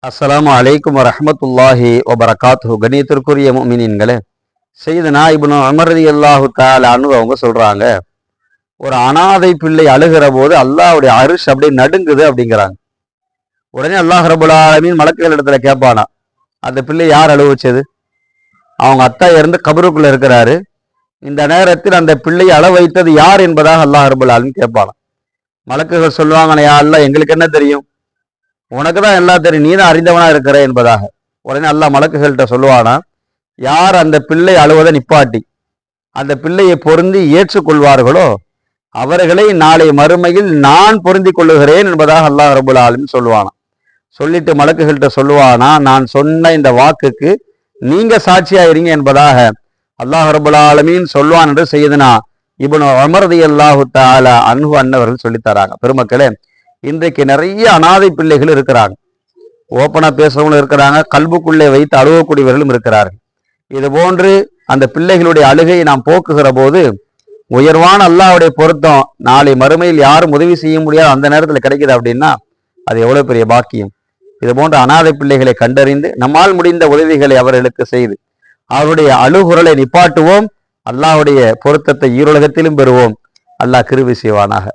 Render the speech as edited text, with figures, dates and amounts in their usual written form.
அஸ்ஸலாமு அலைக்கும் வரஹ்மத்துல்லாஹி வபரகாத்துஹு. கண்ணியத்திற்குரிய முஃமினீன்களே, சையதுனா இப்னு உமர் ரலியல்லாஹு தஆலா அன்ஹு அவங்க சொல்றாங்க, ஒரு அனாதை பிள்ளை அழுகிற போது அல்லாஹ்வுடைய அரிஷ் அப்படியே நடுங்குது அப்படிங்கிறாங்க. உடனே அல்லாஹ் ரப்பல் ஆலமீன் மலக்குகள் இடத்துல கேட்பானா, அந்த பிள்ளை யார் அழுவ வச்சது? அவங்க அத்தா இருந்து கபருக்குள்ள இருக்கிறாரு. இந்த நேரத்தில் அந்த பிள்ளையை அழ வைத்தது யார் என்பதாக அல்லாஹ் ரப்பல் ஆலமீன் கேட்பானா. மலக்குகள் சொல்லுவாங்க, யா அல்லாஹ், எங்களுக்கு என்ன தெரியும்? உனக்கு தான் எல்லாம் தெரியும், நீ தான் அறிந்தவனா இருக்கிற என்பதாக. உடனே அல்லாஹ் மலக்குகள்கிட்ட சொல்லுவானா, யார் அந்த பிள்ளை அழுவதை நிப்பாட்டி அந்த பிள்ளையை பொருந்தி ஏற்றுக்கொள்வார்களோ அவர்களை நாளை மறுமையில் நான் பொருந்தி கொள்ளுகிறேன் என்பதாக அல்லாஹ் ரப்பல் ஆலமீன் சொல்லுவானா. சொல்லிட்டு மலக்குகள்கிட்ட சொல்லுவானா, நான் சொன்ன இந்த வாக்குக்கு நீங்க சாட்சியாயிருங்க என்பதாக அல்லாஹ் ரப்பல் ஆலமீன் சொல்வான் என்று செய்தனா இப்னு உமர் ரலியல்லாஹு தஆலா அன்ஹு அன்னவர்கள் சொல்லித்தராங்க. பெருமக்களே, இன்றைக்கு நிறைய அனாதை பிள்ளைகள் இருக்கிறாங்க. ஓப்பனா பேசுறவங்களும் இருக்கிறாங்க, கல்புக்குள்ளே வைத்து அழுவக்கூடியவர்களும் இருக்கிறார்கள். இது போன்று அந்த பிள்ளைகளுடைய அழுகையை நாம் போக்குகிற போது உயர்வான அல்லாஹ்வுடைய பொருத்தம் நாளை மறுமையில் யாரும் உதவி செய்ய முடியாது அந்த நேரத்தில் கிடைக்குது அப்படின்னா அது எவ்வளவு பெரிய பாக்கியம். இது போன்ற அனாதை பிள்ளைகளை கண்டறிந்து நம்மால் முடிந்த உதவிகளை அவர்களுக்கு செய்து அவருடைய அழுகுரலை நிப்பாட்டுவோம். அல்லாஹ்வுடைய பொருத்தத்தை ஈருலகத்திலும் பெறுவோம். அல்லாஹ் கிருபை செய்வானாக.